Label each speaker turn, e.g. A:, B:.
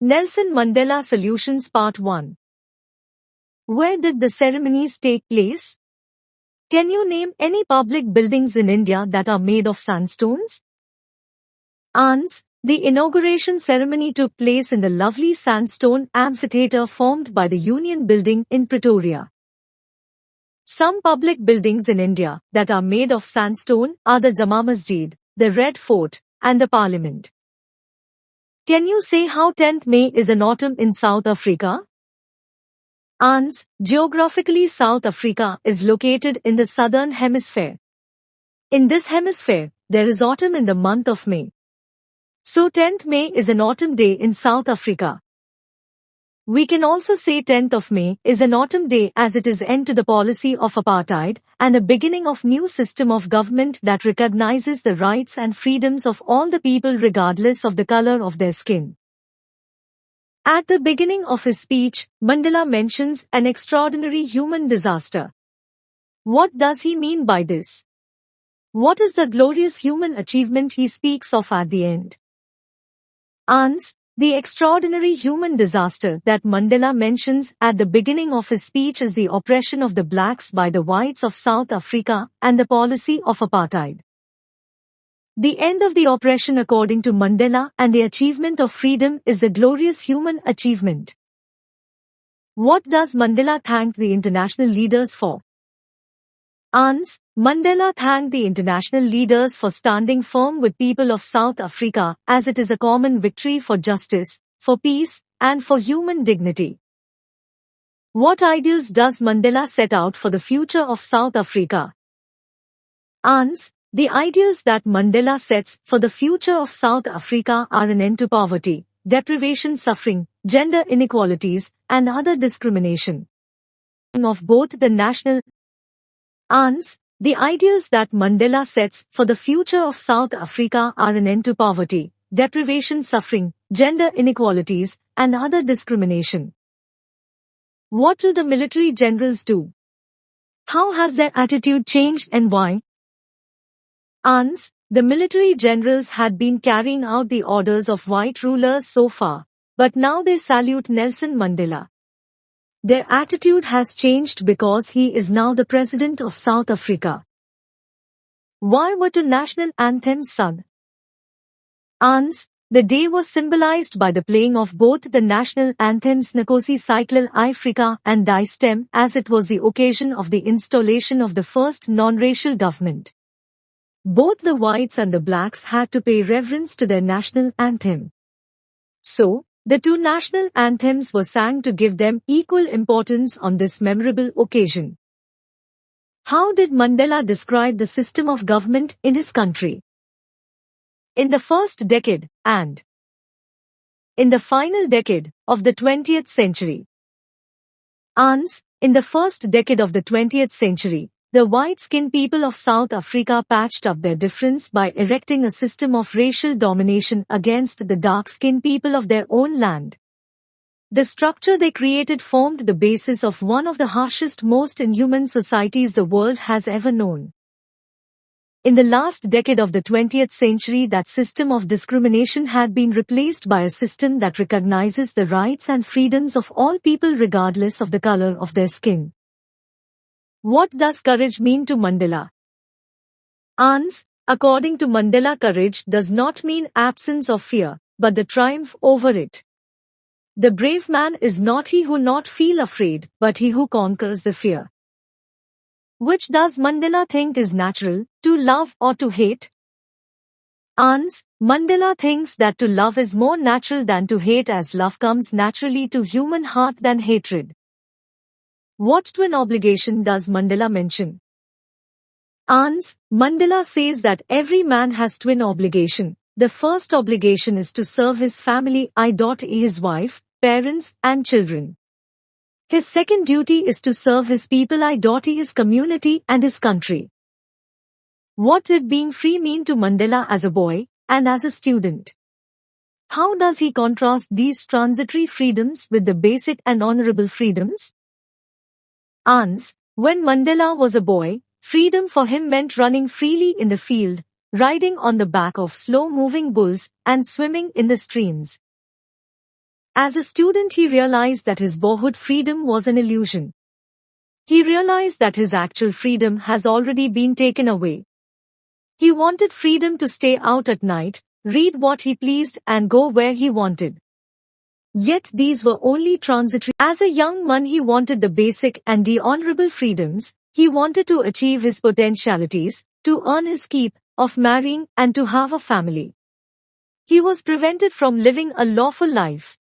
A: Nelson Mandela Solutions Part 1. Where did the ceremonies take place? Can you name any public buildings in India that are made of sandstones? Ans. The inauguration ceremony took place in the lovely sandstone amphitheatre formed by the Union Building in Pretoria. Some public buildings in India that are made of sandstone are the Jama Masjid, the Red Fort, and the Parliament. Can you say how 10th May is an autumn in South Africa? Ans. Geographically, South Africa is located in the southern hemisphere. In this hemisphere, there is autumn in the month of May. So 10th May is an autumn day in South Africa. We can also say 10th of May is an autumn day as it is end to the policy of apartheid and a beginning of new system of government that recognizes the rights and freedoms of all the people regardless of the color of their skin. At the beginning of his speech, Mandela mentions an extraordinary human disaster. What does he mean by this? What is the glorious human achievement he speaks of at the end? Ans. The extraordinary human disaster that Mandela mentions at the beginning of his speech is the oppression of the blacks by the whites of South Africa and the policy of apartheid. The end of the oppression according to Mandela and the achievement of freedom is the glorious human achievement. What does Mandela thank the international leaders for? Ans. Mandela thanked the international leaders for standing firm with people of South Africa as it is a common victory for justice, for peace, and for human dignity. What ideals does Mandela set out for the future of South Africa? Ans. The ideas that Mandela sets for the future of South Africa are an end to poverty, deprivation, suffering, gender inequalities, and other discrimination. Of both the national Ans. The ideas that Mandela sets for the future of South Africa are an end to poverty, deprivation, suffering, gender inequalities, and other discrimination. What do the military generals do? How has their attitude changed and why? Ans. The military generals had been carrying out the orders of white rulers so far, but now they salute Nelson Mandela. Their attitude has changed because he is now the president of South Africa. Why were two national anthems sung? Ans. The day was symbolized by the playing of both the national anthems Nkosi Sikelel iAfrika and Die Stem as it was the occasion of the installation of the first non-racial government. Both the whites and the blacks had to pay reverence to their national anthem. So, the two national anthems were sang to give them equal importance on this memorable occasion. How did Mandela describe the system of government in his country? In the first decade and in the final decade of the 20th century. Ans. In the first decade of the 20th century, the white-skinned people of South Africa patched up their difference by erecting a system of racial domination against the dark-skinned people of their own land. The structure they created formed the basis of one of the harshest, most inhuman societies the world has ever known. In the last decade of the 20th century, that system of discrimination had been replaced by a system that recognizes the rights and freedoms of all people regardless of the color of their skin. What does courage mean to Mandela? Ans. According to Mandela, courage does not mean absence of fear, but the triumph over it. The brave man is not he who not feel afraid, but he who conquers the fear. Which does Mandela think is natural, to love or to hate? Ans. Mandela thinks that to love is more natural than to hate as love comes naturally to human heart than hatred. What twin obligation does Mandela mention? Ans. Mandela says that every man has twin obligation. The first obligation is to serve his family, i.e. his wife, parents, and children. His second duty is to serve his people, i.e. his community and his country. What did being free mean to Mandela as a boy and as a student? How does he contrast these transitory freedoms with the basic and honorable freedoms? Ans. When Mandela was a boy, freedom for him meant running freely in the field, riding on the back of slow-moving bulls, and swimming in the streams. As a student, he realized that his boyhood freedom was an illusion. He realized that his actual freedom has already been taken away. He wanted freedom to stay out at night, read what he pleased, and go where he wanted. Yet these were only transitory. As a young man, he wanted the basic and the honorable freedoms. He wanted to achieve his potentialities, to earn his keep, of marrying, and to have a family. He was prevented from living a lawful life.